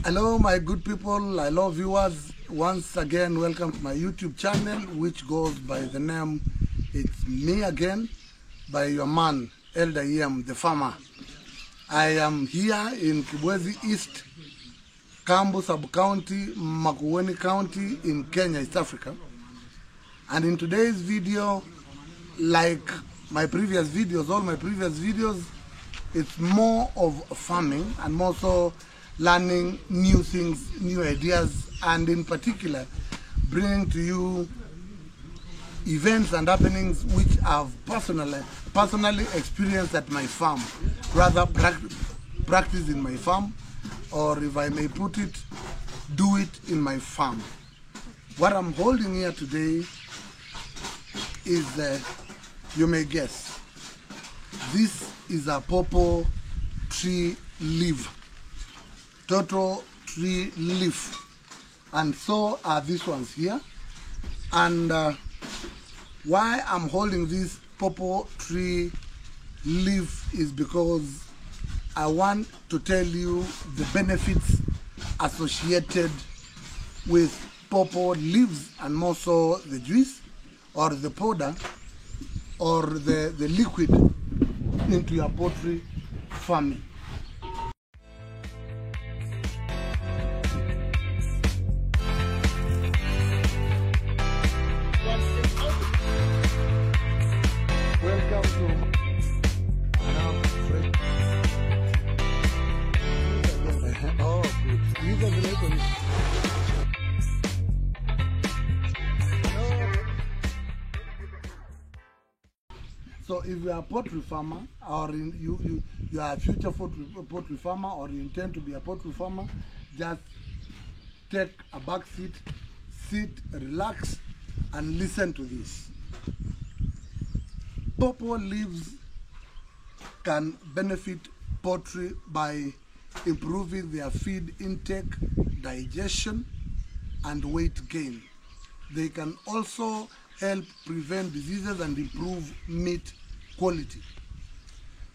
Hello my good people, I love viewers. Once again, welcome to my YouTube channel, which goes by the name It's Me Again, by your man Elder EM the farmer. I am here in Kibwezi East, Kambu Sub-County, Makueni County in Kenya, East Africa. And in today's video, like my previous videos, all my previous videos, it's more of farming and more so learning new things, new ideas, and in particular, bringing to you events and happenings which I've personally experienced at my farm, rather practice in my farm, or if I may put it, do it in my farm. What I'm holding here today is, you may guess, this is a pawpaw tree leaf. Total tree leaf, and so are these ones here. And why I'm holding this pawpaw tree leaf is because I want to tell you the benefits associated with pawpaw leaves, and more so the juice or the powder or the liquid into your poultry farming. So if you are a poultry farmer, or you are a future poultry farmer, or you intend to be a poultry farmer, just take a back seat, sit, relax, and listen to this. Pawpaw leaves can benefit poultry by improving their feed intake, digestion, and weight gain. They can also help prevent diseases and improve meat quality.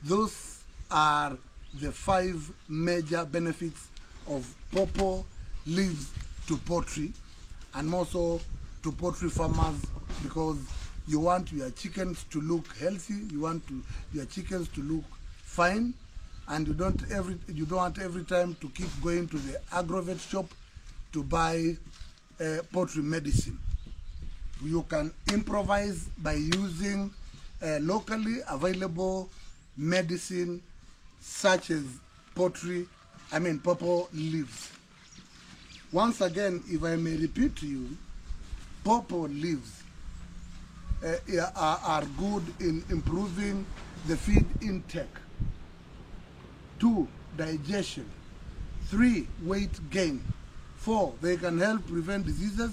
Those are the 5 major benefits of pawpaw leaves to poultry, and more so to poultry farmers, because you want your chickens to look healthy, you want your chickens to look fine, and you don't want every time to keep going to the agrovet shop to buy poultry medicine. You can improvise by using locally available medicine such as pawpaw leaves. Once again, if I may repeat to you, pawpaw leaves are good in improving the feed intake. 2, digestion. 3, weight gain. 4, they can help prevent diseases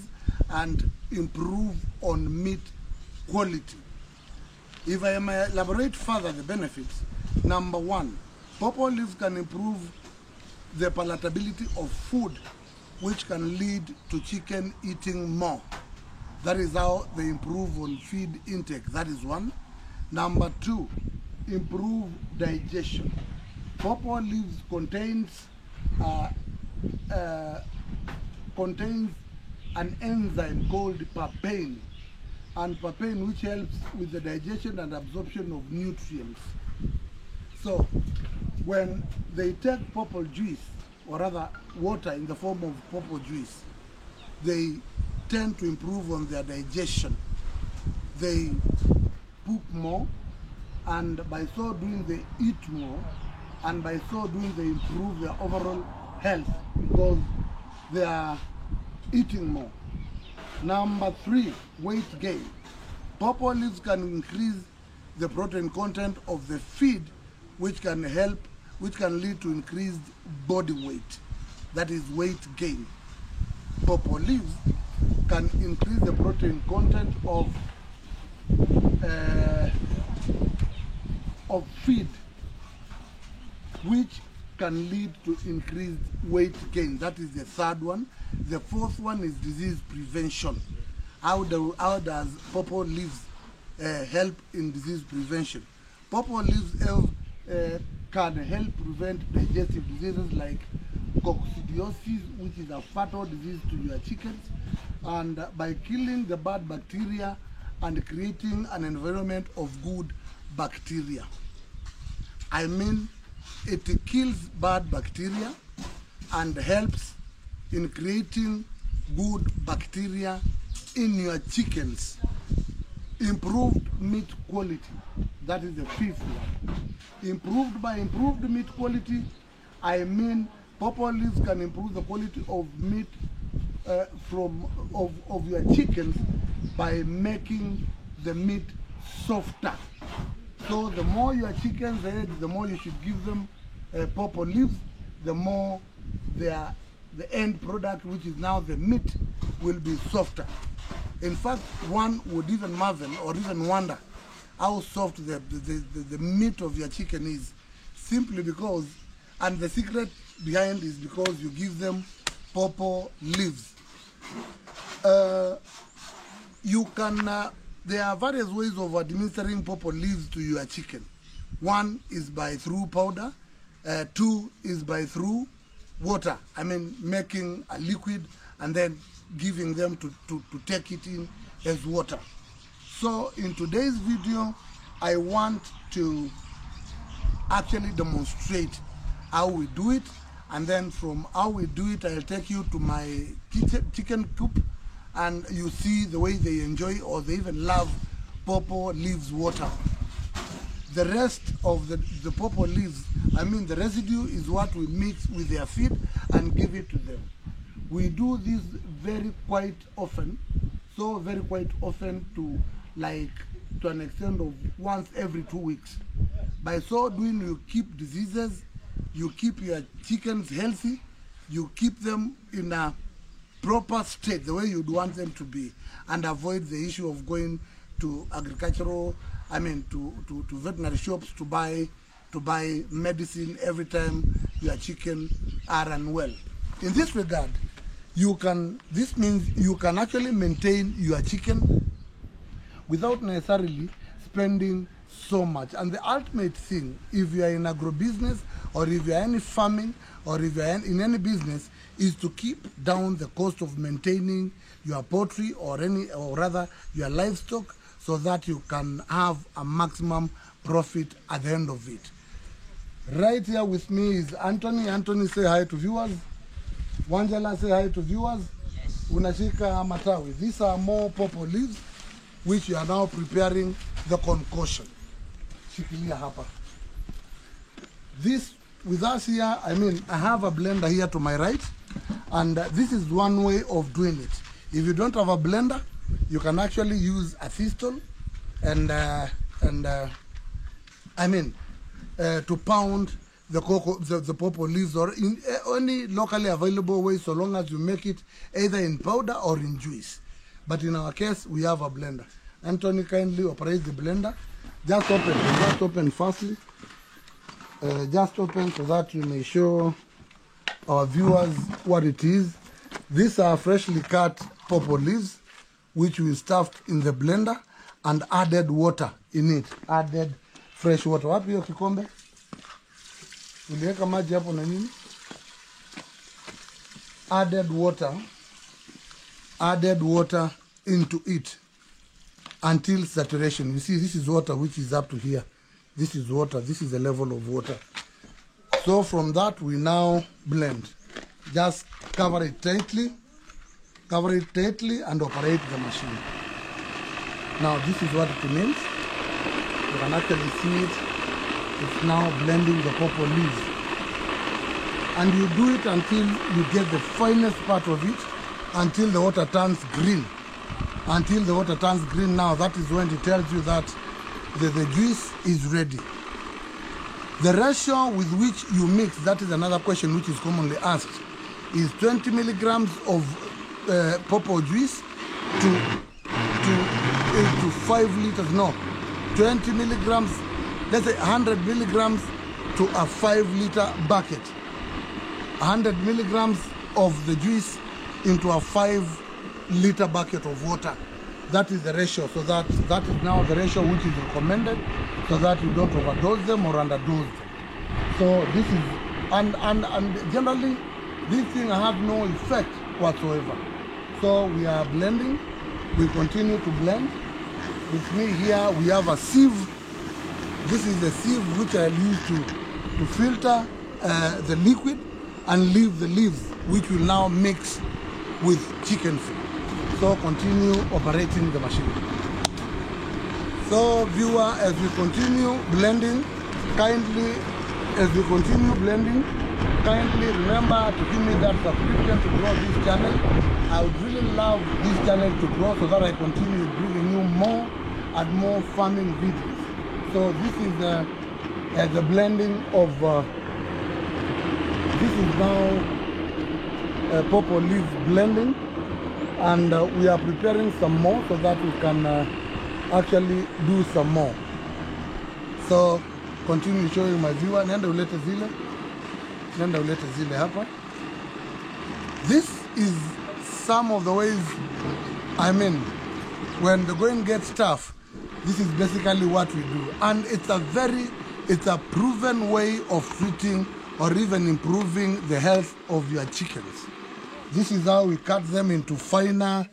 and improve on meat quality. If I may elaborate further the benefits, number 1, pawpaw leaves can improve the palatability of food, which can lead to chicken eating more. That is how they improve on feed intake. That is 1. Number 2, improve digestion. Pawpaw leaves contains an enzyme called papain, and papain which helps with the digestion and absorption of nutrients. So when they take pawpaw juice, or rather water in the form of pawpaw juice, they tend to improve on their digestion. They poop more, and by so doing they eat more, and by so doing they improve their overall health because they are eating more. Number 3, weight gain. Pawpaw leaves can increase the protein content of the feed, which can lead to increased body weight. That is weight gain. Pawpaw leaves can increase the protein content of feed, which can lead to increased weight gain. That is the 3rd one. The 4th one is disease prevention. How does pawpaw leaves help in disease prevention? Pawpaw leaves can help prevent digestive diseases like coccidiosis, which is a fatal disease to your chickens, and by killing the bad bacteria and creating an environment of good bacteria. I mean, it kills bad bacteria and helps in creating good bacteria in your chickens. Improved meat quality, that is the fifth one. By improved meat quality, I mean purple leaves can improve the quality of meat of your chickens by making the meat softer. So the more your chickens are, the more you should give them purple leaves, the more the end product, which is now the meat, will be softer. In fact, one would even marvel or even wonder how soft the meat of your chicken is, simply because, and the secret behind is because you give them purple leaves. You can, there are various ways of administering purple leaves to your chicken. One is by through powder, two is by through water. I mean, making a liquid and then giving them to take it in as water. So in today's video, I want to actually demonstrate how we do it, and then from how we do it, I'll take you to my chicken coop, and you see the way they enjoy or they even love purple leaves water. The rest of the purple leaves, I mean the residue, is what we mix with their feed and give it to them. We do this very quite often, so very quite often to an extent of once every 2 weeks. By so doing, you keep diseases, you keep your chickens healthy, you keep them in a proper state, the way you'd want them to be, and avoid the issue of going to agricultural, I mean to veterinary shops to buy medicine every time your chicken are unwell. In this regard, this means you can actually maintain your chicken without necessarily spending so much. And the ultimate thing, if you are in agribusiness, or if you are any farming, or if you are in any business, is to keep down the cost of maintaining your poultry or rather your livestock, so that you can have a maximum profit at the end of it. Right here with me is Anthony. Anthony, say hi to viewers. Wanjala, say hi to viewers. Yes. Unashika matawi. These are more purple leaves, which you are now preparing the concoction. Shikilia hapa. This with us here, I mean, I have a blender here to my right, and this is one way of doing it. If you don't have a blender, you can actually use a thistle and to pound the purple leaves, or in any locally available way, so long as you make it either in powder or in juice. But in our case, we have a blender. Anthony, kindly operate the blender. Just open firstly. Just open so that you may show our viewers what it is. These are freshly cut purple leaves, which we stuffed in the blender and added water in it. Added fresh water. Wapi hiyo kikombe? Uliweka maji hapo na nini? Added water into it until saturation. You see, this is water which is up to here. This is water. This is the level of water. So from that, we now blend. Just cover it tightly and operate the machine. Now this is what it means. You can actually see it. It's now blending the purple leaves. And you do it until you get the finest part of it, until the water turns green. Until the water turns green, now that is when it tells you that the juice is ready. The ratio with which you mix, that is another question which is commonly asked, is 20 milligrams of purple juice to 5 liters. No, 20 milligrams, let's say 100 milligrams to a 5-liter bucket. 100 milligrams of the juice into a 5-liter bucket of water. That is the ratio. So that is now the ratio which is recommended, so that you don't overdose them or underdose them. So this is, and generally this thing has no effect whatsoever. So we are blending. We continue to blend. With me here, we have a sieve. This is a sieve which I'll use to filter the liquid and leave the leaves, which will now mix with chicken feed. So continue operating the machine. So viewer, as we continue blending, kindly remember to give me that subscription to grow this channel. I would really love this channel to grow so that I continue bringing you more and more farming videos. So this is the blending of, this is now pawpaw leaf blending, and we are preparing some more so that we can actually do some more. So continue showing my viewer. Nenda ulete zile hapa. This is some of the ways, I mean, when the going gets tough, this is basically what we do. And it's a proven way of treating or even improving the health of your chickens. This is how we cut them into finer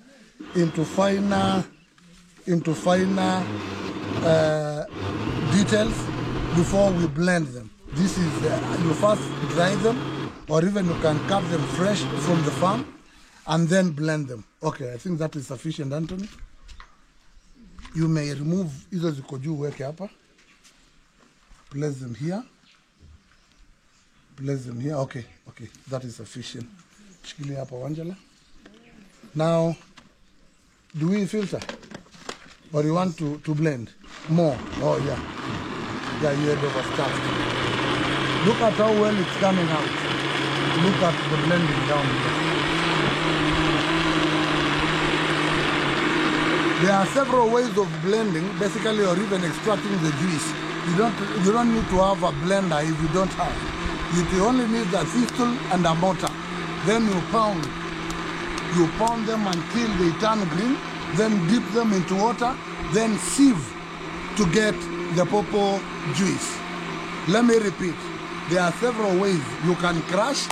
details before we blend them. This is, you first dry them, or even you can cut them fresh from the farm and then blend them. Okay, I think that is sufficient, Anthony. You may remove hizo ziko juu, weke hapa. Place them here. Okay, that is sufficient. Shikilia hapa Angela. Now, do we filter? Or you want to blend more? Oh yeah. Yeah, you had overstuffed. Look at how well it's coming out. Look at the blending down here. There are several ways of blending, basically, or even extracting the juice. You don't need to have a blender if you don't have. You only need a thistle and a mortar. Then you pound them until they turn green. Then dip them into water. Then sieve to get the pawpaw juice. Let me repeat. There are several ways. You can crush.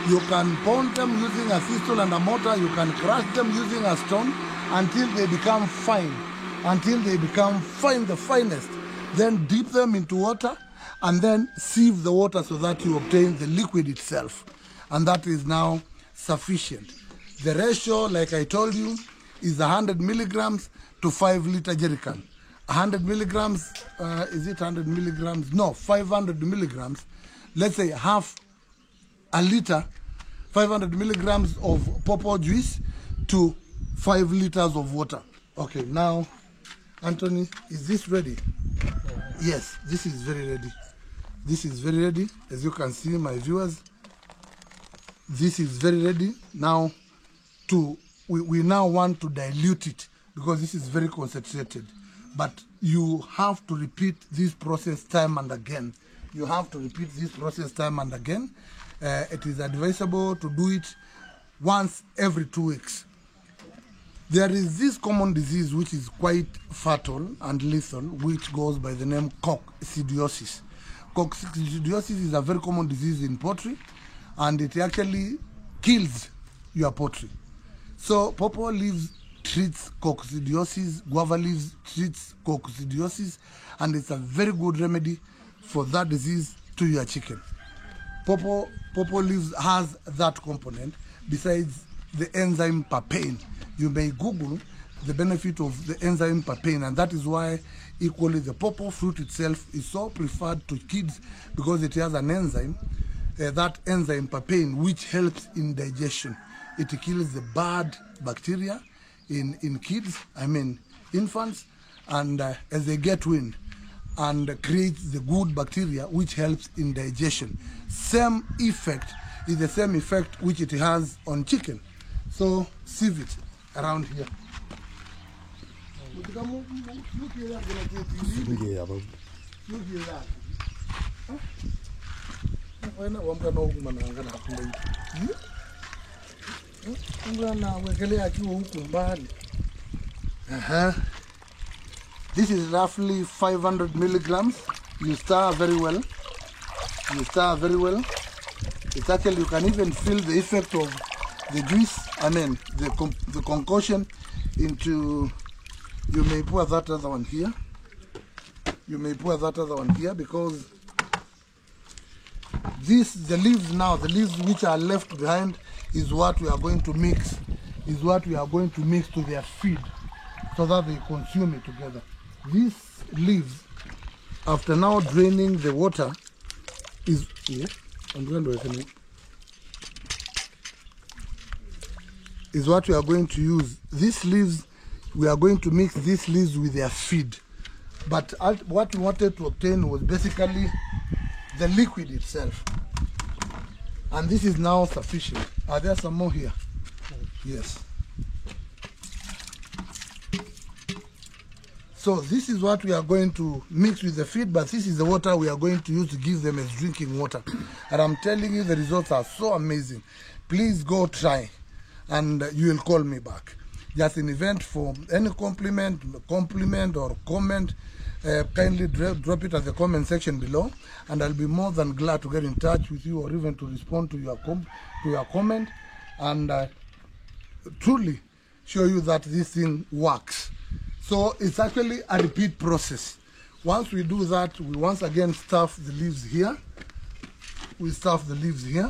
You can pound them using a thistle and a mortar. You can crush them using a stone until they become fine. The finest. Then dip them into water and then sieve the water so that you obtain the liquid itself. And that is now sufficient. The ratio, like I told you, is 100 milligrams to 5 liter jerrycan. 100 milligrams, is it 100 milligrams? No, 500 milligrams. Let's say half a liter, 500 milligrams of pawpaw juice to 5 liters of water. Okay, now, Anthony, is this ready? Yes, this is very ready. This is very ready. As you can see, my viewers, this is very ready. Now, we now want to dilute it because this is very concentrated. But you have to repeat this process time and again. It is advisable to do it once every 2 weeks. There is this common disease which is quite fatal and lethal, which goes by the name coccidiosis. Coccidiosis is a very common disease in poultry, and it actually kills your poultry. So pawpaw leaves treats coccidiosis, guava leaves treats coccidiosis, and it's a very good remedy for that disease to your chicken. Pawpaw leaves has that component besides the enzyme papain. You may Google the benefit of the enzyme papain, and that is why equally the pawpaw fruit itself is so preferred to kids, because it has an enzyme, that enzyme papain, which helps in digestion. It kills the bad bacteria in kids, I mean infants, and as they get wind, and creates the good bacteria which helps in digestion. Same effect is the same effect which it has on chicken. So sieve it around here. This is roughly 500 milligrams. You stir very well. It's actually, you can even feel the effect of the juice, the concoction into, you may pour that other one here. You may pour that other one here because the leaves which are left behind is what we are going to mix, to their feed so that they consume it together. These leaves, after now draining the water, is what we are going to use. These leaves, we are going to mix these leaves with their feed. But what we wanted to obtain was basically the liquid itself. And this is now sufficient. Are there some more here? Yes. So this is what we are going to mix with the feed, but this is the water we are going to use to give them as drinking water. And I'm telling you, the results are so amazing. Please go try, and you will call me back. Just an event for any compliment or comment, kindly drop it at the comment section below, and I'll be more than glad to get in touch with you or even to respond to your comment and truly show you that this thing works. So it's actually a repeat process. Once we do that, we once again stuff the leaves here. We stuff the leaves here.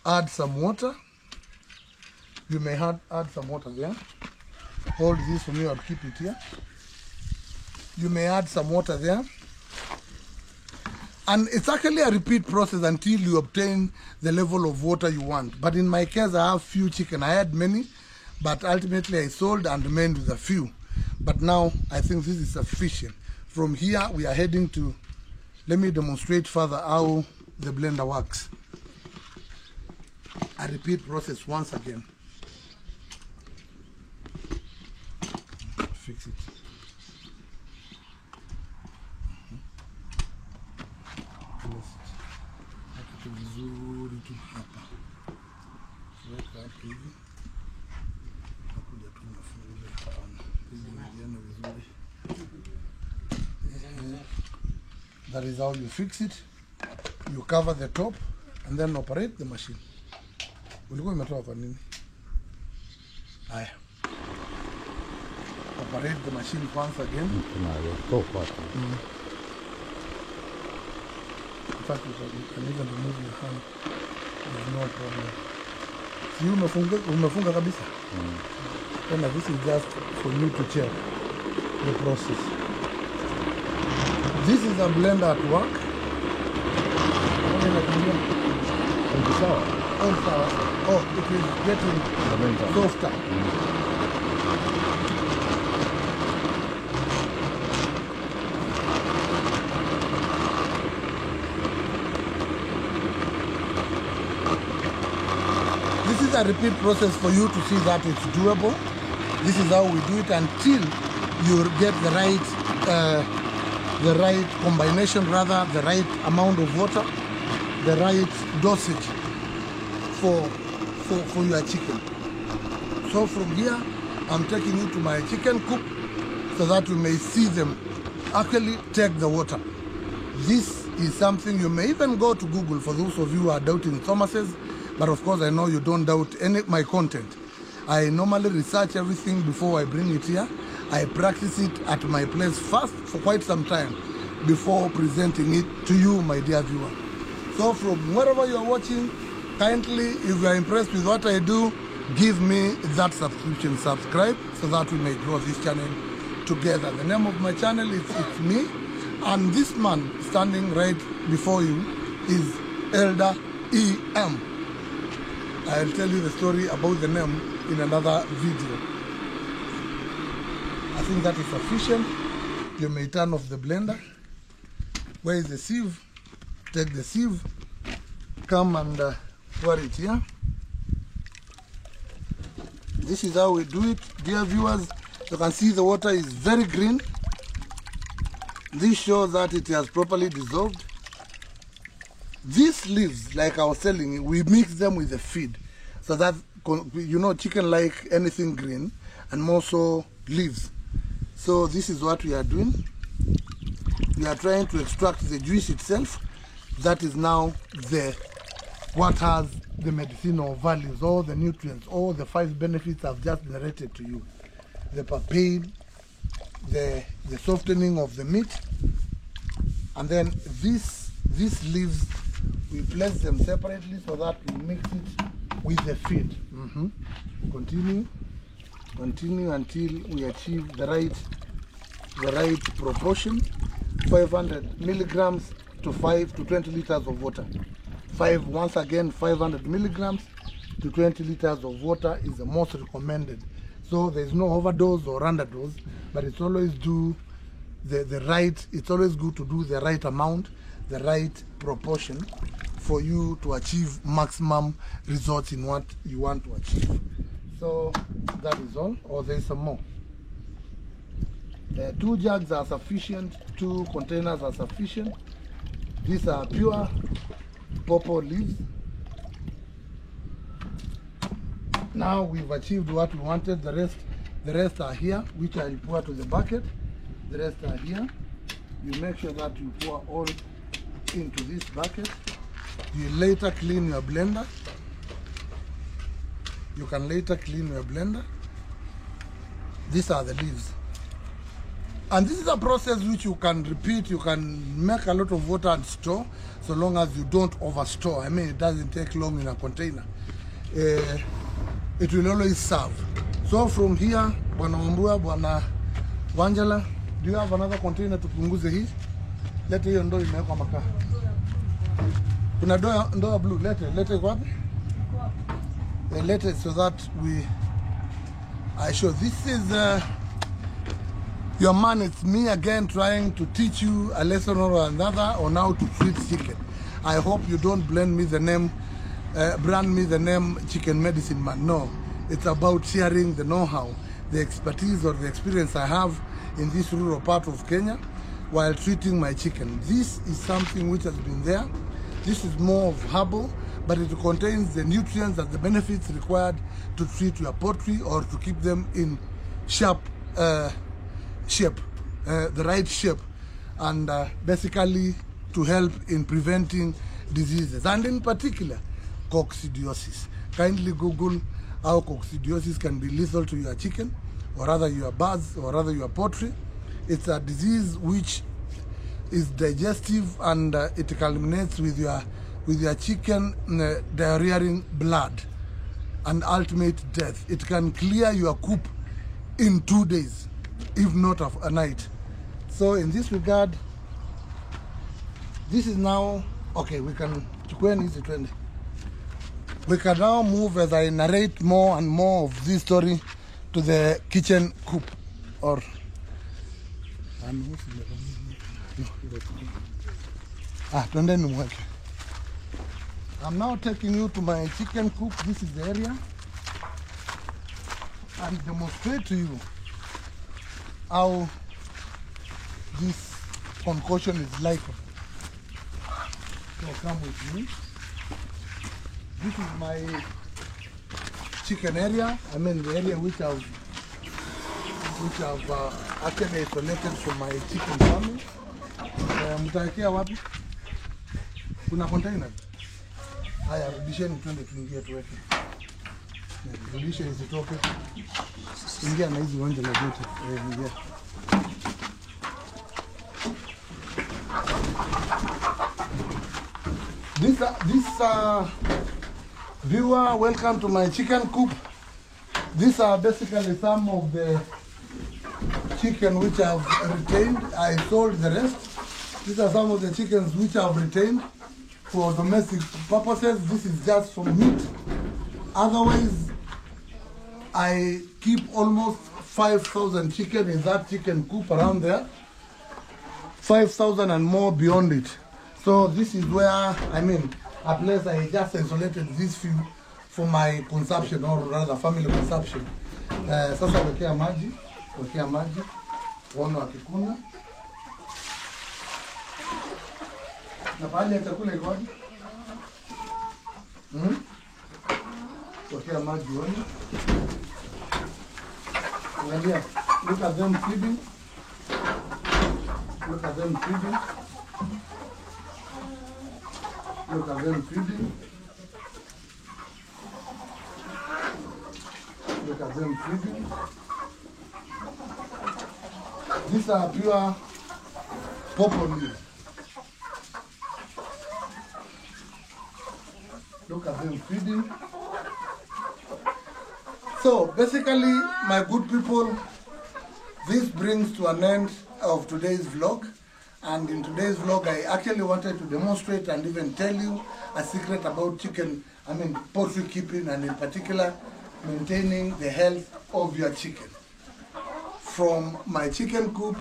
Add some water. You may add some water there. Hold this for me, I'll keep it here. You may add some water there. And it's actually a repeat process until you obtain the level of water you want. But in my case, I have few chicken. I had many, but ultimately I sold and remained with a few. But now I think this is sufficient. From here, we are heading to, let me demonstrate further how the blender works. A repeat process once again. Fix it. Vizuri tu hapa. Weka hapo hivi. Nakuja tu nafungulia hapana. Hizi ndiano vizuri. That is how you fix it. You cover the top and then operate the machine. Ulikuwa umetoka kwa nini? Haya. Operate the machine once again. In fact, you can even remove your hand. There's no problem. See, umefunga kabisa? And this is just for you to check the process. This is a blender at work. Oh, it is getting softer. This is a repeat process for you to see that it's doable. This is how we do it until you get the right combination, the right amount of water, the right dosage for your chicken. So from here, I'm taking you to my chicken coop so that you may see them actually take the water. This is something you may even go to Google for those of you who are doubting Thomas's. But of course, I know you don't doubt any of my content. I normally research everything before I bring it here. I practice it at my place first for quite some time before presenting it to you, my dear viewer. So from wherever you're watching, kindly, if you are impressed with what I do, give me that subscription, subscribe, so that we may grow this channel together. The name of my channel is It's Me, and this man standing right before you is Elder EM. I'll tell you the story about the name in another video. I think that is sufficient. You may turn off the blender. Where is the sieve? Take the sieve, come and pour it here. This is how we do it, dear viewers. You can see the water is very green. This shows that it has properly dissolved. These leaves, like I was telling you, we mix them with the feed so that, you know, chicken like anything green, and more so leaves. So this is what we are doing. We are trying to extract the juice itself. That is now the what has the medicinal values, all the nutrients, all the 5 benefits I've just narrated to you. The papain, the softening of the meat, and then these leaves, we place them separately so that we mix it with the feed. Continue until we achieve the right proportion. 500 milligrams to 5 to 20 liters of water. Once again, 500 milligrams to 20 liters of water is the most recommended. So there's no overdose or underdose, but it's always it's always good to do the right amount, the right proportion for you to achieve maximum results in what you want to achieve. So that is all, or there's some more. 2 jugs are sufficient, 2 containers are sufficient. These are pure pawpaw leaves. Now we've achieved what we wanted. The rest are here, which I'll pour to the bucket. The rest are here. You make sure that you pour all into this bucket. You later clean your blender. You can later clean your blender. These are the leaves. And this is a process which you can repeat. You can make a lot of water and store, so long as you don't overstore. I mean, it doesn't take long in a container. It will always serve. So from here, Bwana Wambua, Bwana Wanjala, do you have another container to punguze hii? Lete hiyo ndoo imewekwa makaa. Kuna ndoo blue, lete wapi? Lete so that I show. This is your man. It's me again trying to teach you a lesson or another on how to treat chicken. I hope you don't brand me the name Chicken Medicine Man. No, it's about sharing the know-how, the expertise or the experience I have in this rural part of Kenya while treating my chicken. This is something which has been there. This is more of herbal, but it contains the nutrients and the benefits required to treat your poultry or to keep them in sharp shape, the right shape, and basically to help in preventing diseases, and in particular coccidiosis. Kindly Google how coccidiosis can be lethal to your chicken, or rather your birds, or rather your poultry. It's a disease which is digestive, and it culminates with your chicken diarrheaing blood and ultimate death. It can clear your coop in 2 days, if not of a night. So in this regard, this is now okay. We can now move, as I narrate more and more of this story, to the kitchen coop, or I'm now taking you to my chicken coop. This is the area, and demonstrate to you how this concoction is like. So come with me. This is my chicken area. I mean the area which I've actually isolated from my chicken farming. Mtaekea wapi? Kuna container. Haya, rudisheni twende tuingie tuweke. Rudisha isitoke. Ingia na hizi uwanja na zote. Ingia. This viewer, welcome to my chicken coop. These are basically some of the chicken which I've retained. I sold the rest. These are some of the chickens which I've retained for domestic purposes. This is just for meat. Otherwise, I keep almost 5,000 chicken in that chicken coop around there. 5,000 and more beyond it. So this is where, I mean, a place I just isolated this few for my consumption, or rather family consumption. Sasa wekea maji, wana wakikuna. Na pahali ya chakula iko wapi? Wekea maji wana. Angalia, look at them feeding. Look at them feeding. Look at them feeding. Look at them feeding. These are pure purple leaves. Look at them feeding. So basically, my good people, this brings to an end of today's vlog. And in today's vlog, I actually wanted to demonstrate and even tell you a secret about poultry keeping, and in particular, maintaining the health of your chicken. From my chicken coop,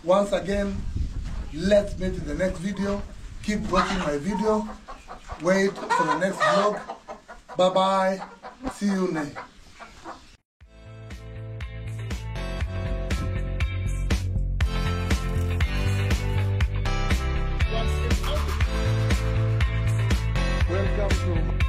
once again, let's meet in the next video. Keep watching my video. Wait for the next vlog. Bye-bye. See you next. Welcome to